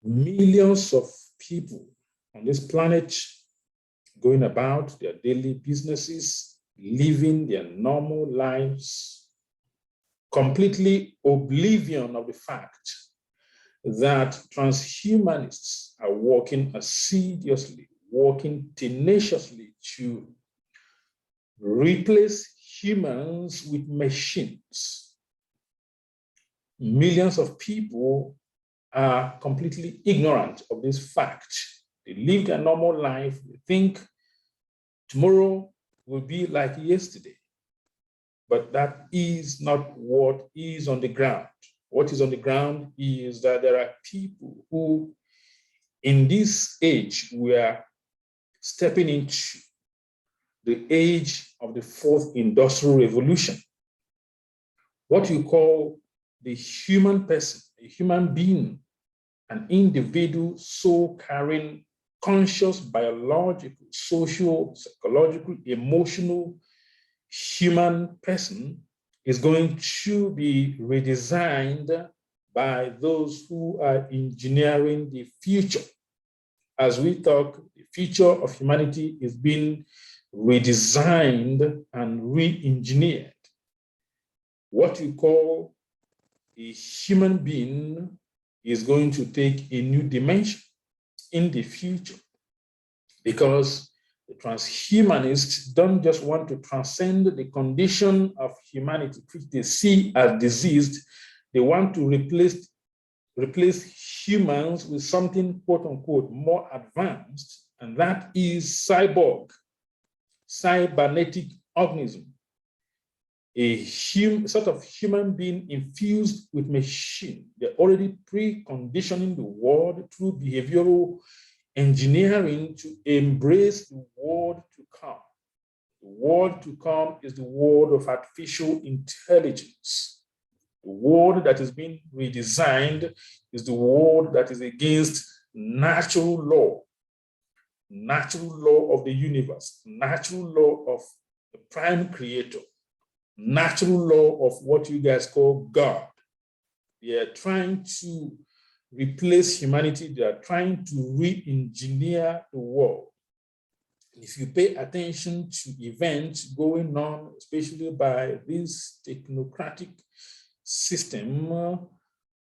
millions of people on this planet going about their daily businesses, living their normal lives, completely oblivion of the fact that transhumanists are working assiduously, working tenaciously to replace humans with machines. Millions of people are completely ignorant of this fact. They live their normal life. They think tomorrow will be like yesterday. But that is not what is on the ground. What is on the ground is that there are people who, in this age, we are stepping into the age of the fourth industrial revolution. What you call the human person, a human being, an individual, soul carrying, conscious, biological, social, psychological, emotional, human person is going to be redesigned by those who are engineering the future. As we talk, the future of humanity is being redesigned and re-engineered. What you call a human being is going to take a new dimension in the future, because the transhumanists don't just want to transcend the condition of humanity, which they see as diseased. They want to replace humans with something, quote unquote, more advanced, and that is cyborg, cybernetic organism, a sort of human being infused with machine. They're already preconditioning the world through behavioral engineering to embrace the world to come. The world to come is the world of artificial intelligence. The world that is being redesigned is the world that is against natural law of the universe, natural law of the prime creator, natural law of what you guys call God. They are trying to replace humanity. They are trying to re-engineer the world. If you pay attention to events going on, especially by this technocratic system,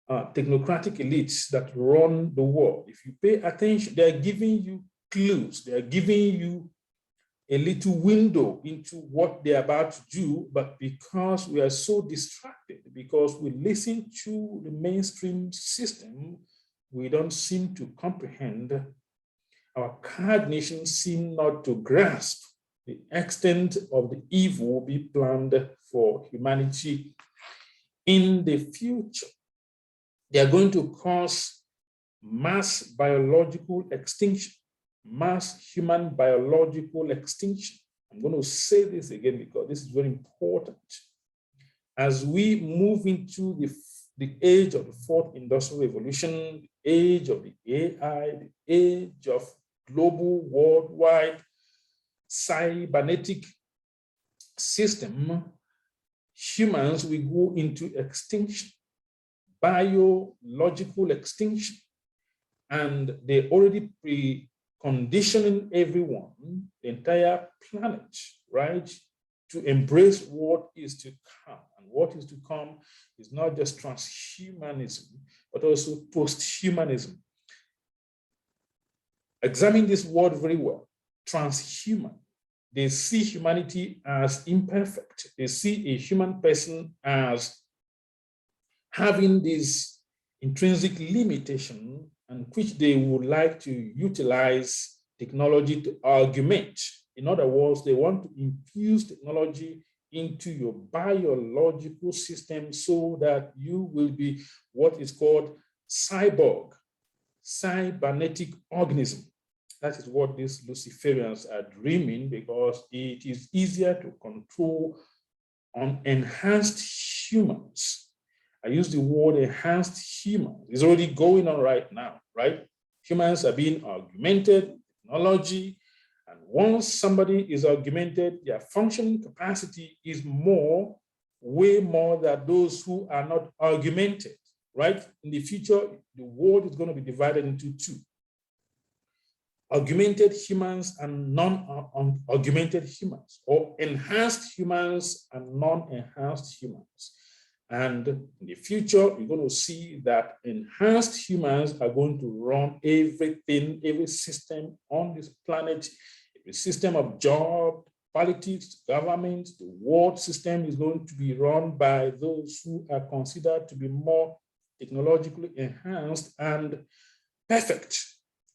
technocratic elites that run the world, if you pay attention, they are giving you clues. They are giving you a little window into what they're about to do, but because we are so distracted, because we listen to the mainstream system, we don't seem to comprehend. Our cognition seems not to grasp the extent of the evil be planned for humanity in the future. They are going to cause mass biological extinction, mass human biological extinction. I'm going to say this again because this is very important. As we move into the age of the fourth industrial revolution, the age of the AI, the age of global, worldwide, cybernetic system, humans will go into extinction, biological extinction, and they already conditioning everyone, the entire planet, right, to embrace what is to come. And what is to come is not just transhumanism, but also posthumanism. Examine this word very well, transhuman. They see humanity as imperfect. They see a human person as having this intrinsic limitation, and which they would like to utilize technology to augment. In other words, they want to infuse technology into your biological system so that you will be what is called cyborg, cybernetic organism. That is what these Luciferians are dreaming, because it is easier to control on enhanced humans. I use the word enhanced human. It's already going on right now, right? Humans are being augmented with technology. And once somebody is augmented, their functioning capacity is more, way more than those who are not augmented. right? In the future, the world is going to be divided into two: augmented humans and non-augmented humans, or enhanced humans and non-enhanced humans. And in the future, you're going to see that enhanced humans are going to run everything, every system on this planet, every system of job, politics, government, the world system is going to be run by those who are considered to be more technologically enhanced and perfect,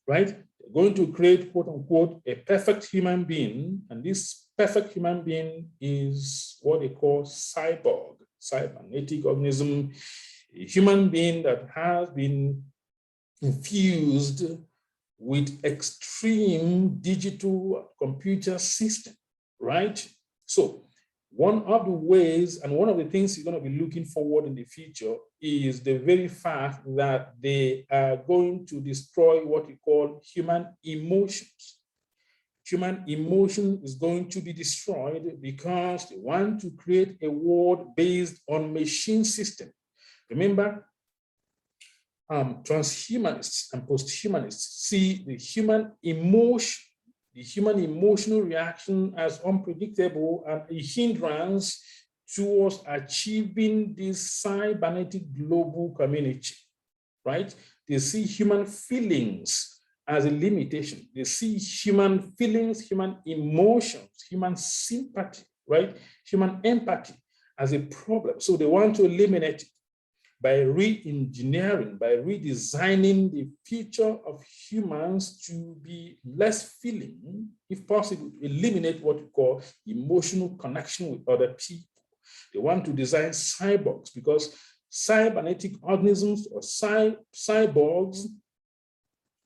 right? They're going to create, quote unquote, a perfect human being. And this perfect human being is what they call cyborg, cybernetic organism, a human being that has been infused with extreme digital computer system, right? So one of the ways and one of the things you're going to be looking forward in the future is the very fact that they are going to destroy what we call human emotions. Human emotion is going to be destroyed because they want to create a world based on machine system. Remember, transhumanists and posthumanists see the human emotion, the human emotional reaction as unpredictable and a hindrance towards achieving this cybernetic global community, right? They see human feelings as a limitation. They see human feelings, human emotions, human sympathy, right? Human empathy as a problem. So they want to eliminate it by re-engineering, by redesigning the future of humans to be less feeling, if possible, to eliminate what we call emotional connection with other people. They want to design cyborgs because cybernetic organisms or cyborgs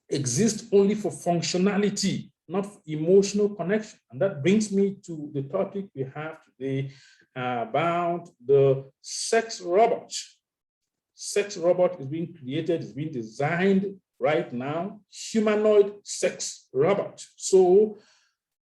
exist only for functionality, not for emotional connection. And that brings me to the topic we have today about the sex robot. Sex robot is being created, is being designed right now, humanoid sex robot. So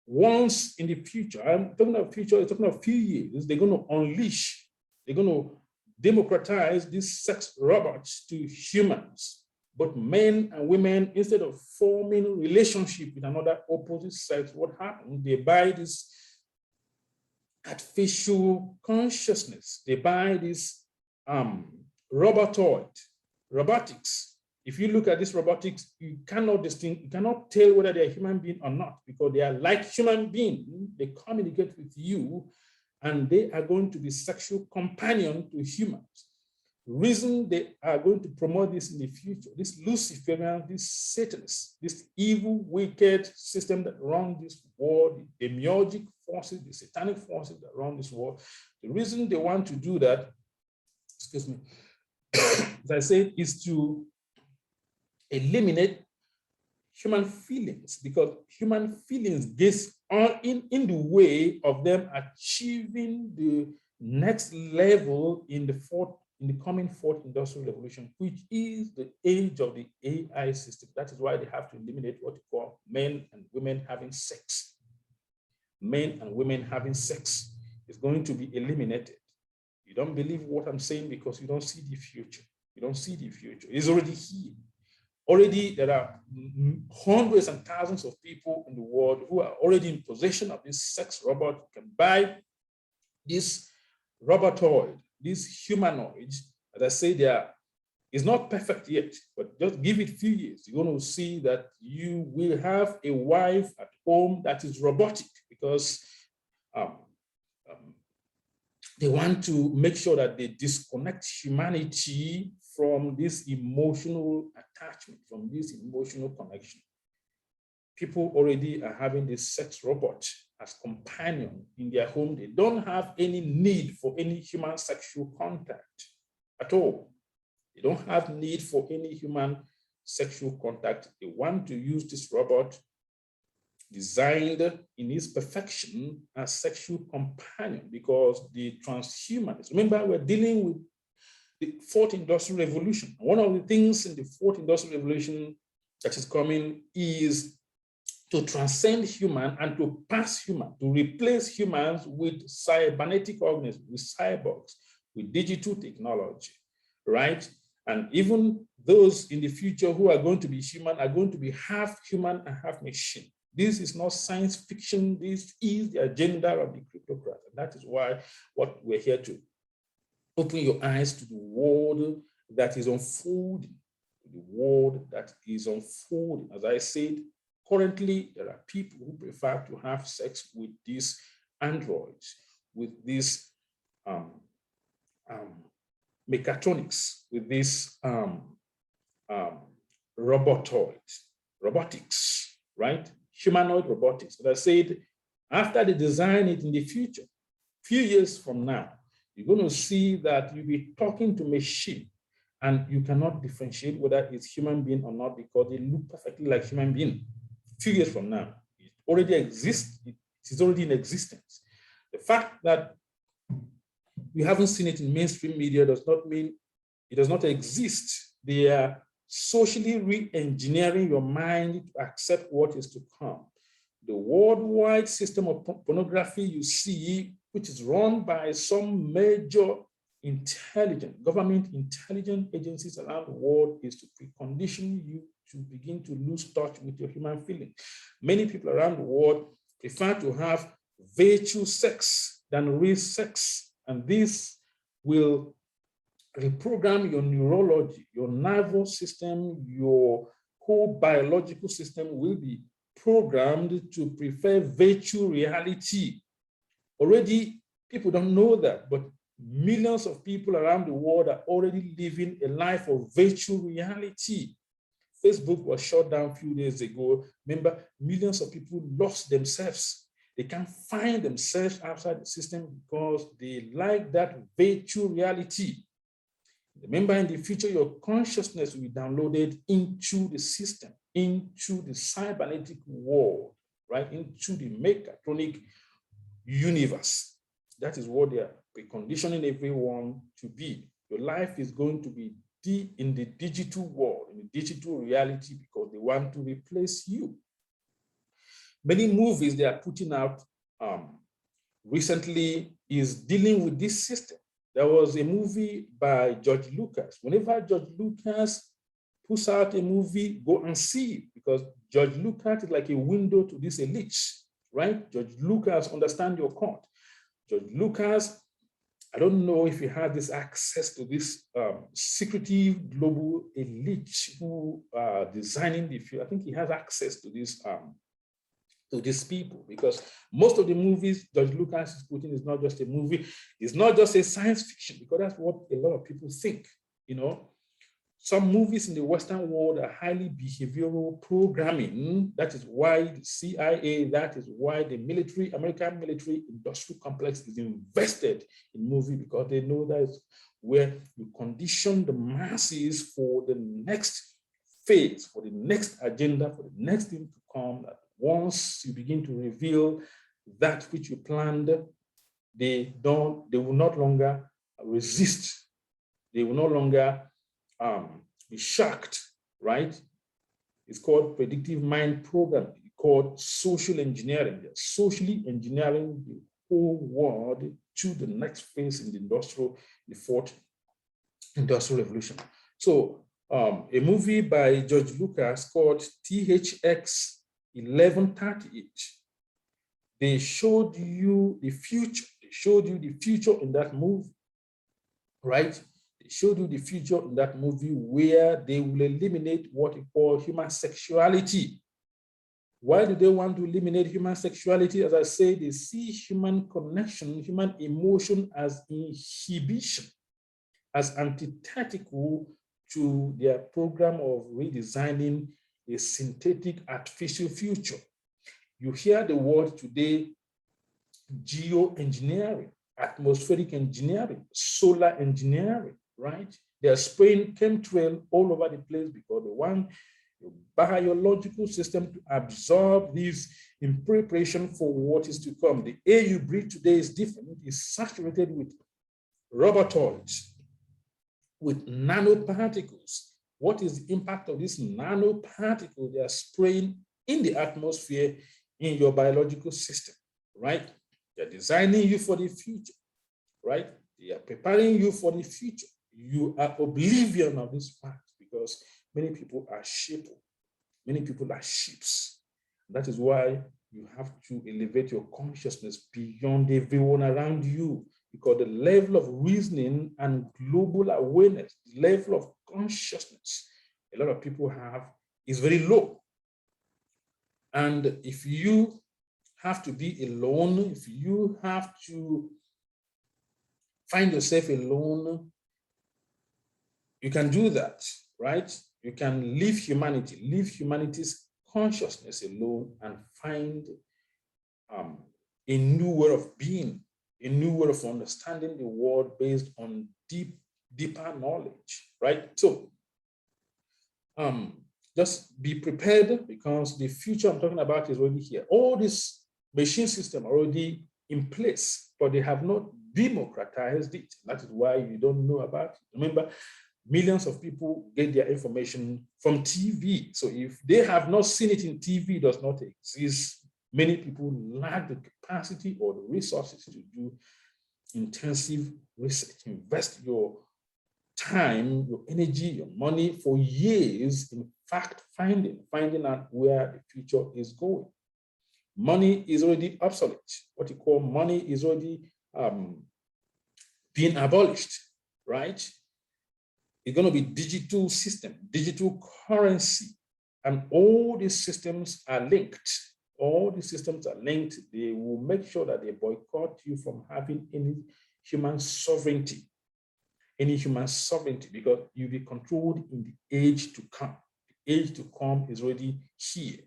once in the future, I'm talking about future, I'm talking about a few years, they're going to unleash, they're going to democratize these sex robots to humans. But men and women, instead of forming a relationship with another opposite sex, what happens? They buy this artificial consciousness. They buy this robotics. If you look at this robotics, you cannot tell whether they're a human being or not, because they are like human beings. They communicate with you, and they are going to be sexual companion to humans. The reason they are going to promote this in the future, this Luciferian, this Satanist, this evil, wicked system that runs this world, the demiurgic forces, the satanic forces that run this world, the reason they want to do that, excuse me, as I said, is to eliminate human feelings, because human feelings gets on in the way of them achieving the next level in the coming fourth industrial revolution, which is the age of the AI system. That is why they have to eliminate what you call men and women having sex. Men and women having sex is going to be eliminated. You don't believe what I'm saying because you don't see the future. You don't see the future. It's already here. Already there are hundreds and thousands of people in the world who are already in possession of this sex robot, who can buy this robotoid, these humanoids. As I say, it's not perfect yet, but just give it a few years. You're going to see that you will have a wife at home that is robotic, because they want to make sure that they disconnect humanity from this emotional attachment, from this emotional connection. People already are having this sex robot as companion in their home. They don't have any need for any human sexual contact at all. They don't have need for any human sexual contact. They want to use this robot designed in its perfection as sexual companion, because the transhumanists, remember, we're dealing with the fourth industrial revolution. One of the things in the fourth industrial revolution that is coming is to transcend human and to pass human, to replace humans with cybernetic organisms, with cyborgs, with digital technology, right? And even those in the future who are going to be human are going to be half human and half machine. This is not science fiction. This is the agenda of the cryptocrats. And that is why what we're here to open your eyes to the world that is unfolding, the world that is unfolding. As I said, currently there are people who prefer to have sex with these androids, with these mechatronics, with these robotics, right? Humanoid robotics. As I said, after they design it in the future, few years from now, you're going to see that you'll be talking to machine and you cannot differentiate whether it's human being or not because they look perfectly like human being. A few years from now, it already exists. It is already in existence. The fact that we haven't seen it in mainstream media does not mean it does not exist. They are socially re-engineering your mind to accept what is to come. The worldwide system of pornography you see, which is run by some major government intelligence agencies around the world, is to precondition you to begin to lose touch with your human feeling. Many people around the world prefer to have virtual sex than real sex, and this will reprogram your neurology, your nervous system, your whole biological system will be programmed to prefer virtual reality. Already, people don't know that, but millions of people around the world are already living a life of virtual reality. Facebook was shut down a few days ago. Remember, millions of people lost themselves. They can't find themselves outside the system because they like that virtual reality. Remember, in the future, your consciousness will be downloaded into the system, into the cybernetic world, right? Into the mechatronic universe. That is what they are preconditioning everyone to be. Your life is going to be in the digital world, in the digital reality, because they want to replace you. Many movies they are putting out recently is dealing with this system. There was a movie by George Lucas. Whenever George Lucas puts out a movie, go and see it, because George Lucas is like a window to this elite, right? George Lucas understands your code. George Lucas, I don't know if he had this access to this secretive global elite who are designing the future. I think he has access to this to these people, because most of the movies George Lucas is putting is not just a movie, it's not just a science fiction, because that's what a lot of people think. You know, some movies in the Western world are highly behavioral programming. That is why the CIA, that is why the military, American military industrial complex is invested in movie, because they know that is where you condition the masses for the next phase, for the next agenda, for the next thing to come. That once you begin to reveal that which you planned, they will not longer resist. They will no longer be shocked, right? It's called predictive mind programming. It's called social engineering. They're socially engineering the whole world to the next phase in the fourth industrial revolution. So a movie by George Lucas called THX 1138. They showed you the future. They showed you the future in that movie, right? They showed you the future in that movie where they will eliminate what we call human sexuality. Why do they want to eliminate human sexuality? As I say, they see human connection, human emotion as inhibition, as antithetical to their program of redesigning a synthetic artificial future. You hear the word today, geoengineering, atmospheric engineering, solar engineering, right? They are spraying chemtrail all over the place because they want your biological system to absorb these in preparation for what is to come. The air you breathe today is different. It is saturated with robotoids, with nanoparticles. What is the impact of this nanoparticle they are spraying in the atmosphere in your biological system, right? They're designing you for the future, right? They are preparing you for the future. you are oblivion of this fact because many people are sheep. Many people are sheep. That is why you have to elevate your consciousness beyond everyone around you, because the level of reasoning and global awareness, the level of consciousness a lot of people have is very low. And if you have to be alone, if you have to find yourself alone, you can do that, right? You can leave humanity's consciousness alone and find a new way of being, a new way of understanding the world based on deeper knowledge, right? So just be prepared, because the future I'm talking about is already here. All these machine systems are already in place, but they have not democratized it. That is why you don't know about it. Remember, millions of people get their information from TV. So if they have not seen it in TV, it does not exist. Many people lack the capacity or the resources to do intensive research. Invest your time, your energy, your money for years in fact finding out where the future is going. Money is already obsolete. What you call money is already being abolished, right? It's going to be digital system, digital currency, and all these systems are linked. All these systems are linked. They will make sure that they boycott you from having any human sovereignty, because you'll be controlled in the age to come. The age to come is already here.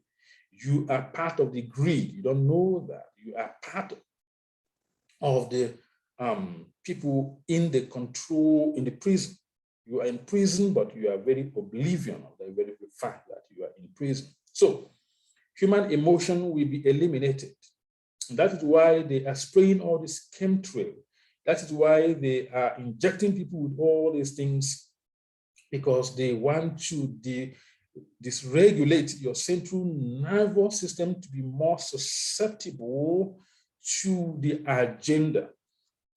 You are part of the greed. You don't know that. You are part of the people in the control, in the prison. You are in prison, but you are very oblivion of the very fact that you are in prison. So human emotion will be eliminated. And that is why they are spraying all this chemtrail. That is why they are injecting people with all these things, because they want to dysregulate your central nervous system to be more susceptible to the agenda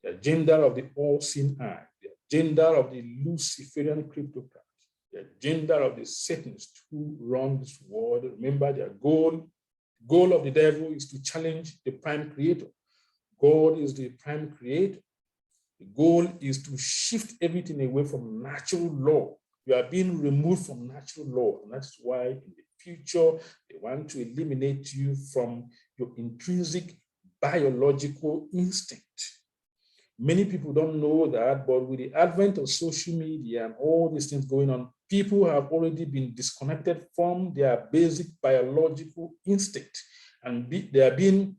of the all-seeing eye, the agenda of the Luciferian cryptocrats, the agenda of the Satanists who run this world. Remember, their goal of the devil is to challenge the prime creator. God is the prime creator. The goal is to shift everything away from natural law. You are being removed from natural law. And that's why in the future, they want to eliminate you from your intrinsic biological instinct. Many people don't know that, but with the advent of social media and all these things going on, people have already been disconnected from their basic biological instinct. And they are being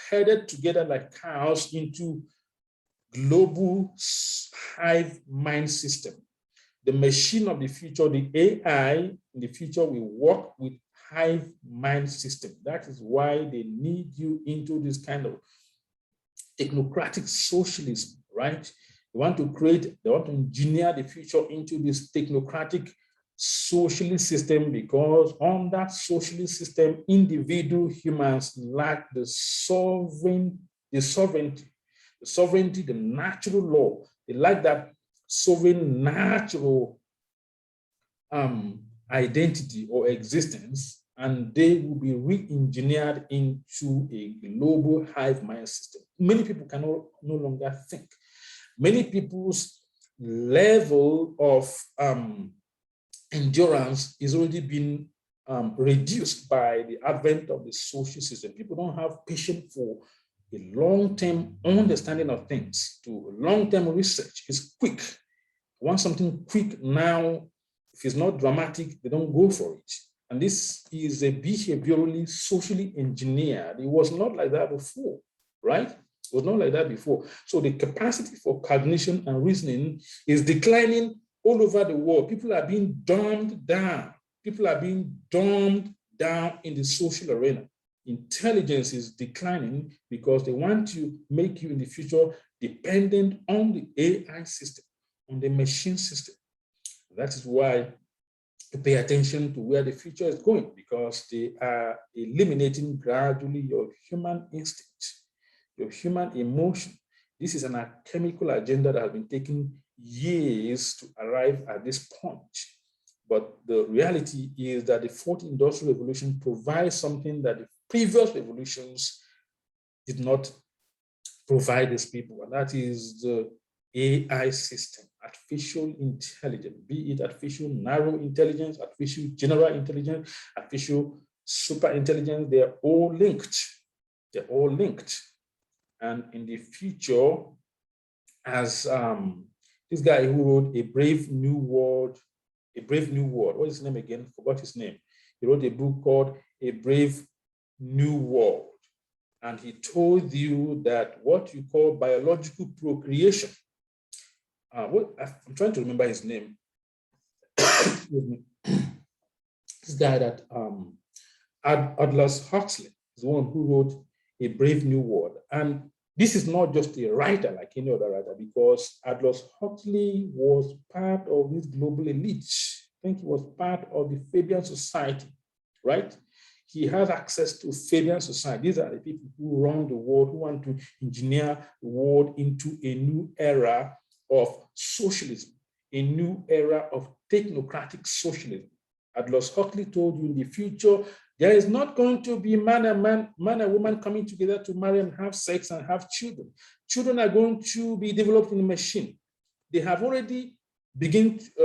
headed together like cows into global hive mind system. The machine of the future, the AI in the future, will work with hive mind system. That is why they need you into this kind of technocratic socialism, right? They want to engineer the future into this technocratic socialist system, because on that socialist system, individual humans lack the sovereignty, the natural law. They lack that sovereign natural identity or existence, and they will be re-engineered into a global hive mind system. Many people can no longer think. Many people's level of endurance is already been reduced by the advent of the social system. People don't have patience for a long-term understanding of things, to long-term research. Is quick. They want something quick now. If it's not dramatic, they don't go for it. And this is a behaviorally, socially engineered. It was not like that before, right? It was not like that before. So the capacity for cognition and reasoning is declining all over the world. People are being dumbed down. People are being dumbed down in the social arena. Intelligence is declining because they want to make you in the future dependent on the AI system, on the machine system. That is why to pay attention to where the future is going, because they are eliminating gradually your human instinct, your human emotion. This is an alchemical agenda that has been taking years to arrive at this point. But the reality is that the fourth industrial revolution provides something that the previous revolutions did not provide these people, and that is the AI system, artificial intelligence, be it artificial narrow intelligence, artificial general intelligence, artificial super intelligence. They're all linked. They're all linked. And in the future, as this guy who wrote A Brave New World, what is his name again? Forgot his name. He wrote a book called A Brave New World. And he told you that what you call biological procreation, I'm trying to remember his name. This guy that Aldous Huxley is the one who wrote A Brave New World. And this is not just a writer like any other writer, because Aldous Huxley was part of this global elite. I think he was part of the Fabian Society, right? He has access to Fabian Society. These are the people who run the world, who want to engineer the world into a new era of socialism, a new era of technocratic socialism. Aldous Huxley told you in the future, there is not going to be man and woman coming together to marry and have sex and have children. Children are going to be developed in a machine. They have already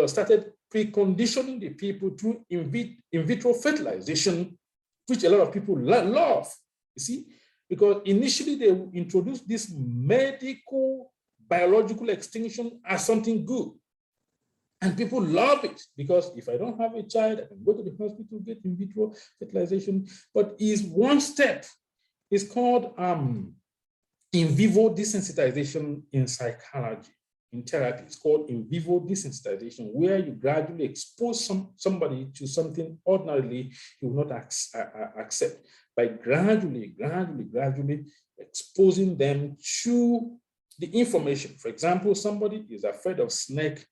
started preconditioning the people through in vitro fertilization, which a lot of people love, you see, because initially they introduced this medical biological extinction as something good. And people love it, because if I don't have a child, I can go to the hospital, get in vitro fertilization. But is one step. It's called in vivo desensitization in psychology, in therapy. It's called in vivo desensitization, where you gradually expose somebody to something ordinarily he will not accept, by gradually exposing them to the information. For example, somebody is afraid of snake.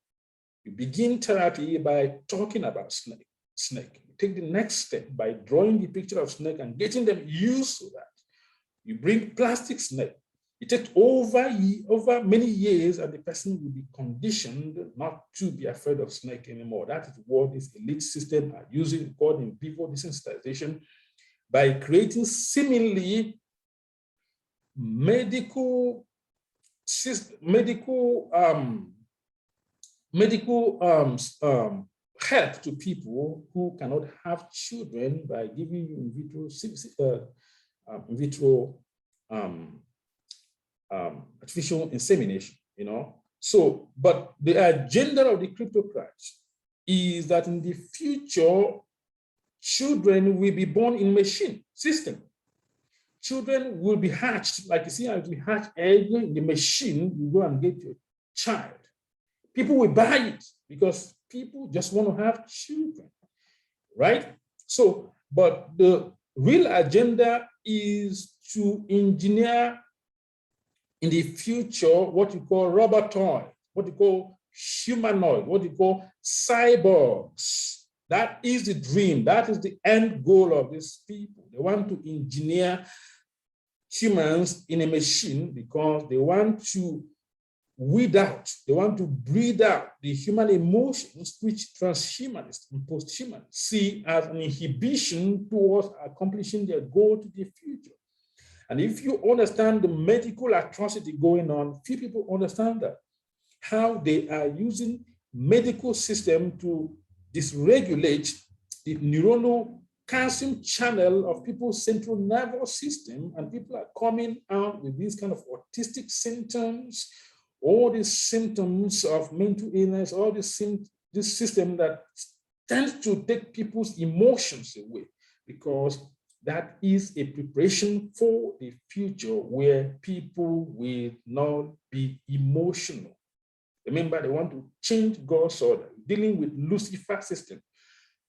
You begin therapy by talking about snake. You take the next step by drawing the picture of snake and getting them used to that. You bring plastic snake. It takes over many years, and the person will be conditioned not to be afraid of snake anymore. That is what this elite system are using, called in vivo desensitization, by creating seemingly medical help to people who cannot have children, by giving you in vitro artificial insemination, you know. So, but the agenda of the cryptocrats is that in the future, children will be born in machine system. Children will be hatched, like you see, as we hatch egg in the machine, you go and get your child. People will buy it because people just want to have children, right? So, but the real agenda is to engineer in the future what you call robotoid, what you call humanoid, what you call cyborgs. That is the dream. That is the end goal of these people. They want to engineer humans in a machine because they want to weed out, they want to breed out the human emotions, which transhumanists and posthumanists see as an inhibition towards accomplishing their goal to the future. And if you understand the medical atrocity going on, few people understand that, how they are using medical system to dysregulate the neuronal calcium channel of people's central nervous system, and people are coming out with these kind of autistic symptoms, all these symptoms of mental illness, all this system that tends to take people's emotions away, because that is a preparation for the future where people will not be emotional. Remember, they want to change God's order, dealing with Lucifer's system.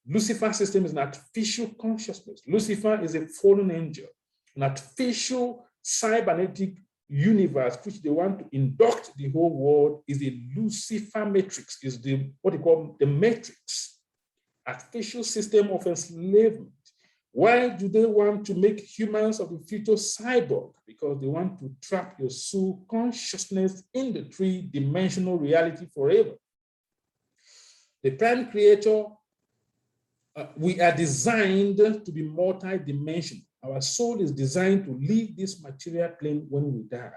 Lucifer's system is an artificial consciousness. Lucifer is a fallen angel, an artificial cybernetic universe which they want to induct the whole world. Is a Lucifer matrix, is the what they call the matrix, artificial system of enslavement, Why do they want to make humans of the future cyborg? Because they want to trap your soul consciousness in the three-dimensional reality forever. The prime creator, we are designed to be multi-dimensional. Our soul is designed to leave this material plane when we die.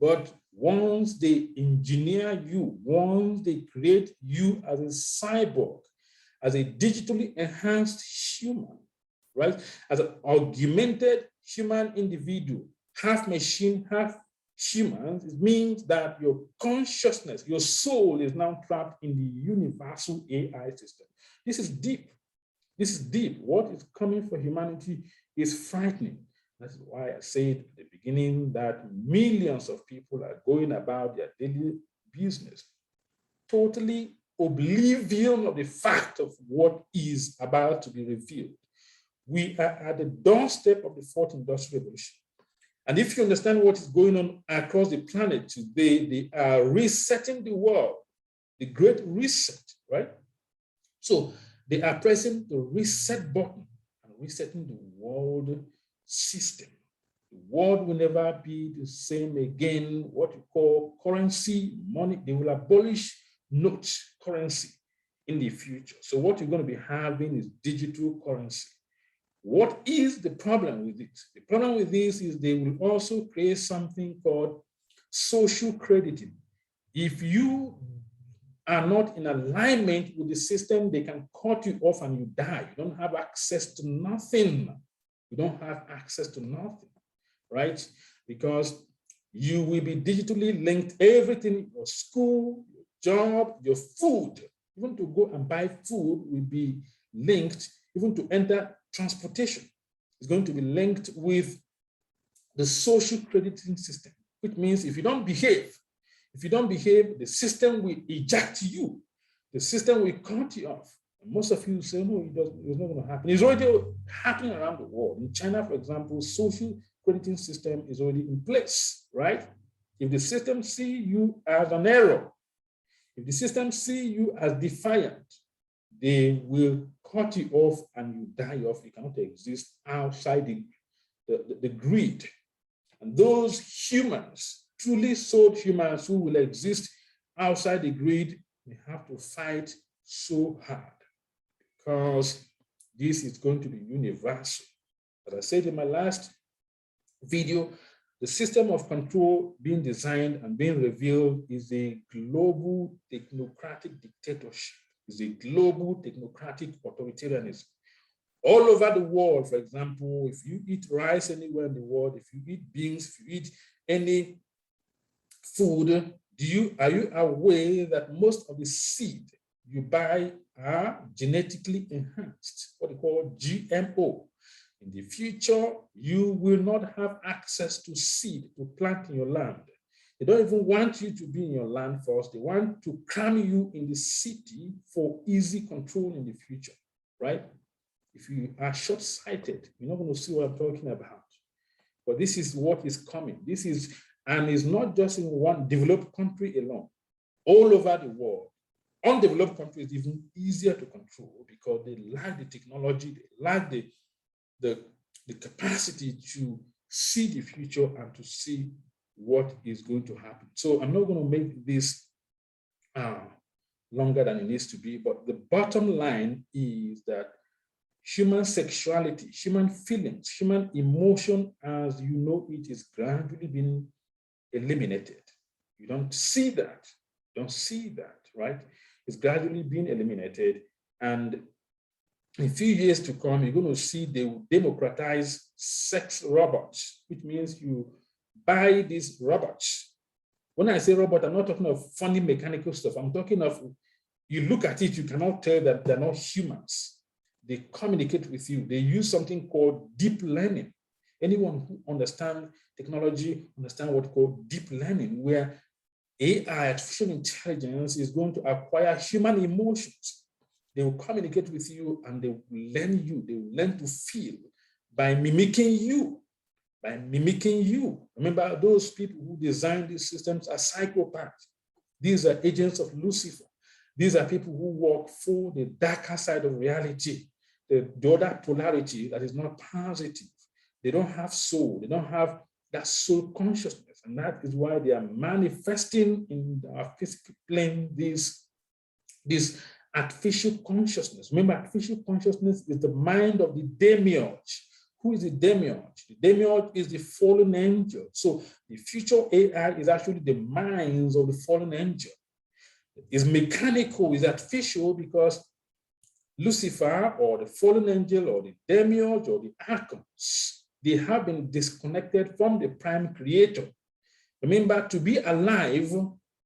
But once they engineer you, once they create you as a cyborg, as a digitally enhanced human, right? As an augmented human individual, half machine, half human, it means that your consciousness, your soul is now trapped in the universal AI system. This is deep. This is deep. What is coming for humanity is frightening. That's why I said at the beginning that millions of people are going about their daily business, totally oblivion of the fact of what is about to be revealed. We are at the doorstep of the fourth industrial revolution. And if you understand what is going on across the planet today, they are resetting the world, the great reset, right? So they are pressing the reset button and resetting the world system. The world will never be the same again. What you call currency, money, they will abolish note currency in the future. So what you're going to be having is digital currency. What is the problem with it? The problem with this is they will also create something called social crediting. If you are not in alignment with the system, they can cut you off and you die. You don't have access to nothing. You don't have access to nothing, right? Because you will be digitally linked, everything, your school, your job, your food, even to go and buy food will be linked, even to enter transportation is going to be linked with the social crediting system, which means if you don't behave, the system will eject you. The system will cut you off. And most of you say, no, it's not going to happen. It's already happening around the world. In China, for example, social crediting system is already in place, right? If the system see you as an error, if the system see you as defiant, they will cut you off and you die off. You cannot exist outside the grid. And those humans, truly souled humans who will exist outside the grid, may have to fight so hard because this is going to be universal. As I said in my last video, the system of control being designed and being revealed is a global technocratic dictatorship. Is a global technocratic authoritarianism. All over the world, for example, if you eat rice anywhere in the world, if you eat beans, if you eat any food, are you aware that most of the seed you buy are genetically enhanced, what they call GMO? In the future, you will not have access to seed to plant in your land. They don't even want you to be in your land first. They want to cram you in the city for easy control in the future, right? If you are short-sighted, you're not going to see what I'm talking about. But this is what is coming. And it's not just in one developed country alone. All over the world, undeveloped countries is even easier to control because they lack the technology, they lack the capacity to see the future and to see what is going to happen. So I'm not going to make this longer than it needs to be, but the bottom line is that human sexuality, human feelings, human emotion as you know it is gradually being eliminated. You don't see that. Right? It's gradually being eliminated. And in a few years to come, you're going to see they will democratize sex robots, which means you buy these robots. When I say robot, I'm not talking of funny mechanical stuff. I'm talking of, you look at it, you cannot tell that they're not humans. They communicate with you. They use something called deep learning. Anyone who understands technology understands what's called deep learning, where AI, artificial intelligence, is going to acquire human emotions. They will communicate with you and they will learn you. They will learn to feel by mimicking you. Remember, those people who designed these systems are psychopaths. These are agents of Lucifer. These are people who work for the darker side of reality. the other polarity that is not positive. They don't have soul. They don't have that soul consciousness. And that is why they are manifesting in our physical plane this artificial consciousness. Remember, artificial consciousness is the mind of the demiurge. Who is the demiurge? The demiurge is the fallen angel. So the future AI is actually the minds of the fallen angel. It's mechanical, it's artificial, because Lucifer or the fallen angel or the demiurge or the archons, they have been disconnected from the prime creator. Remember, to be alive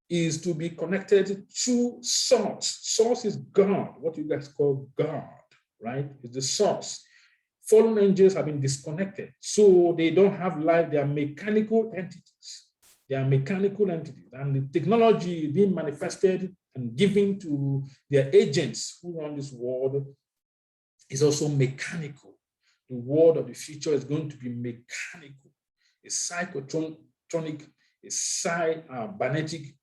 is to be connected to source. Source is God, what you guys call God, right? It's the source. Fallen angels have been disconnected, so they don't have life. They are mechanical entities. They are mechanical entities, and the technology being manifested and given to their agents who run this world is also mechanical. The world of the future is going to be mechanical, a psychotronic, a cybernetic,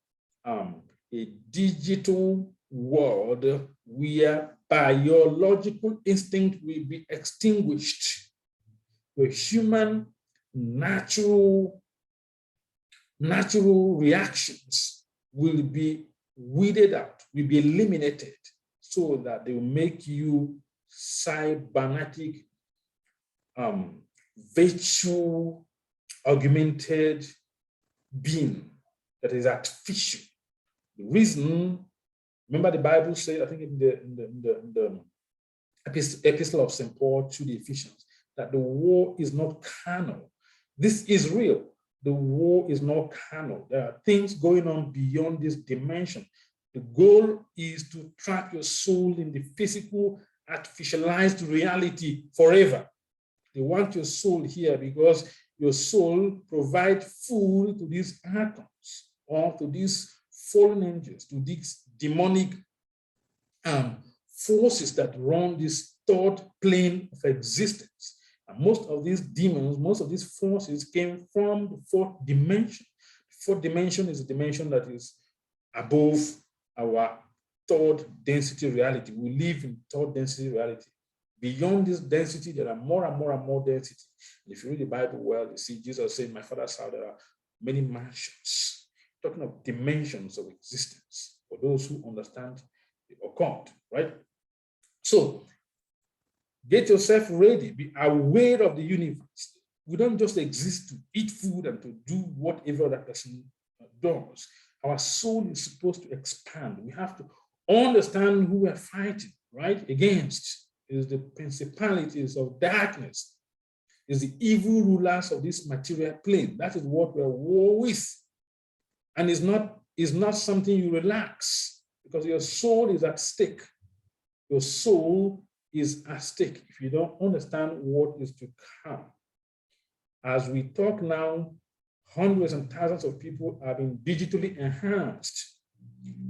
a digital world where biological instinct will be extinguished. The human natural reactions will be weeded out, will be eliminated, so that they will make you cybernetic, virtual, augmented being that is artificial. The reason, remember the Bible says, I think in the epistle of St. Paul to the Ephesians, that the war is not carnal. This is real. The war is not carnal. There are things going on beyond this dimension. The goal is to trap your soul in the physical, artificialized reality forever. They want your soul here because your soul provides food to these archons or to these fallen angels, to these demonic forces that run this third plane of existence. And most of these demons, most of these forces came from the fourth dimension. The fourth dimension is a dimension that is above our third density reality. We live in third density reality. Beyond this density, there are more and more and more density. And if you read the Bible well, you see Jesus saying, "My Father's house, there are many mansions." Talking of dimensions of existence for those who understand the occult, right? So get yourself ready, be aware of the universe. We don't just exist to eat food and to do whatever that person does. Our soul is supposed to expand. We have to understand who we're fighting, right? Against is the principalities of darkness, is the evil rulers of this material plane. That is what we're war with. And it's not something you relax, because your soul is at stake. Your soul is at stake if you don't understand what is to come. As we talk now, hundreds and thousands of people are being digitally enhanced,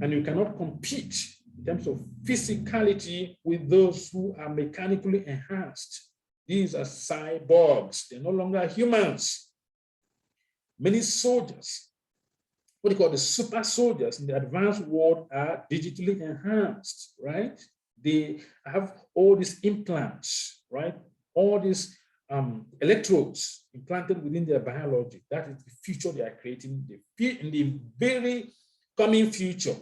and you cannot compete in terms of physicality with those who are mechanically enhanced. These are cyborgs. They're no longer humans. Many soldiers, what they call the super soldiers in the advanced world, are digitally enhanced, right? They have all these implants, right? All these electrodes implanted within their biology. That is the future they are creating. In the very coming future,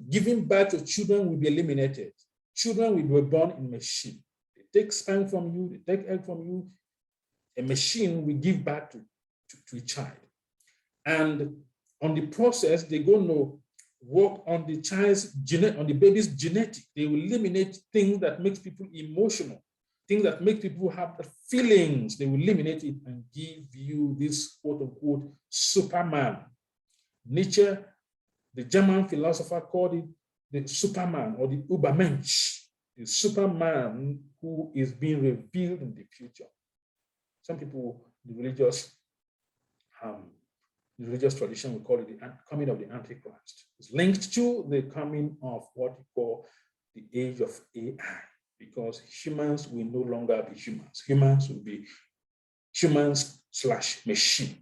giving birth to children will be eliminated. Children will be born in machine. They take sperm from you, they take egg from you. A machine will give birth to a child. And on the process, they're going to work on the on the baby's genetic. They will eliminate things that makes people emotional, things that make people have the feelings. They will eliminate it and give you this quote unquote Superman. Nietzsche, the German philosopher, called it the Superman or the Übermensch, the Superman who is being revealed in the future. Some people, the religious tradition, we call it the coming of the Antichrist. It's linked to the coming of what we call the age of AI, because humans will no longer be humans. Humans will be humans/machine.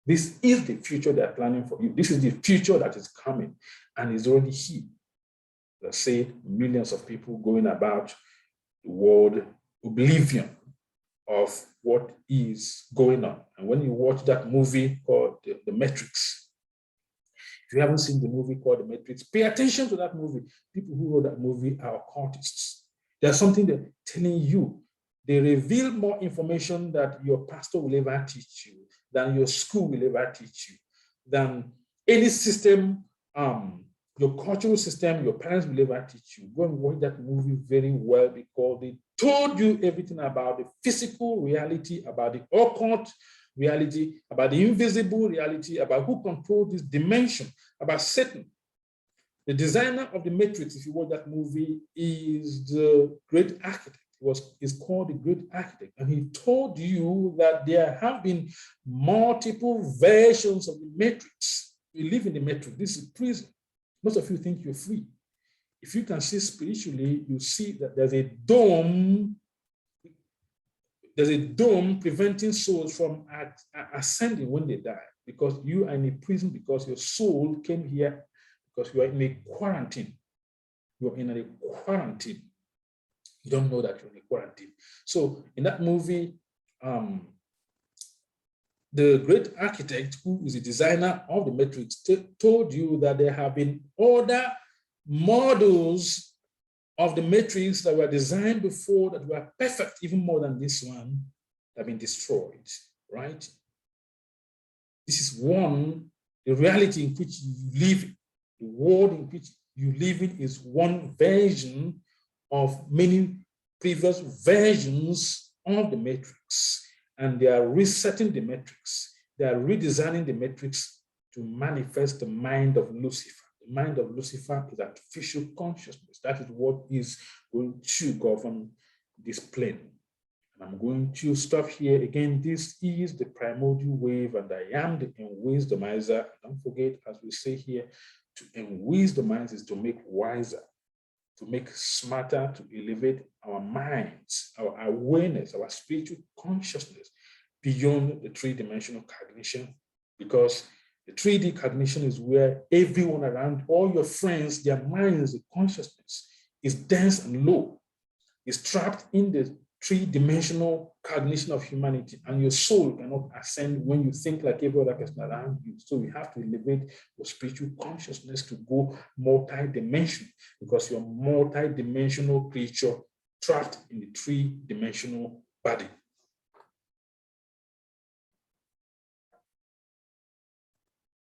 This is the future they're planning for you. This is the future that is coming and is already here. Let's say millions of people going about the world oblivion of what is going on. And when you watch that movie called The Matrix, if you haven't seen the movie called The Matrix, pay attention to that movie. People who wrote that movie are occultists. There's something they're telling you. They reveal more information that your pastor will ever teach you, than your school will ever teach you, than any system, your cultural system, your parents will ever teach you. Go and watch that movie very well, because they told you everything about the physical reality, about the occult reality, about the invisible reality, about who controls this dimension, about Satan. The designer of the Matrix, if you watch that movie, is the great architect. Is called the great architect. And he told you that there have been multiple versions of the Matrix. You live in the Matrix. This is prison. Most of you think you're free. If you can see spiritually, you see that there's a dome preventing souls from ascending when they die, because you are in a prison, because your soul came here, because you are in a quarantine. You are in a quarantine. You don't know that you're in a quarantine. So in that movie, the great architect, who is the designer of the Matrix, told you that there have been other models of the Matrix that were designed before that were perfect, even more than this one, that have been destroyed, right? This is one, the reality in which you live, the world in which you live in is one version of many previous versions of the Matrix. And they are resetting the Matrix. They are redesigning the Matrix to manifest the mind of Lucifer. The mind of Lucifer is artificial consciousness. That is what is going to govern this plane. And I'm going to stop here. Again, this is the primordial wave, and I am the enwisdomizer. Don't forget, as we say here, to enwisdomize is to make wiser, to make smarter, to elevate our minds, our awareness, our spiritual consciousness beyond the three-dimensional cognition, because the 3D cognition is where everyone around, all your friends, their minds, the consciousness is dense and low, is trapped in the three-dimensional cognition of humanity, and your soul cannot ascend when you think like every other person around you. So you have to elevate your spiritual consciousness to go multi-dimensional, because you're a multi-dimensional creature trapped in the three-dimensional body.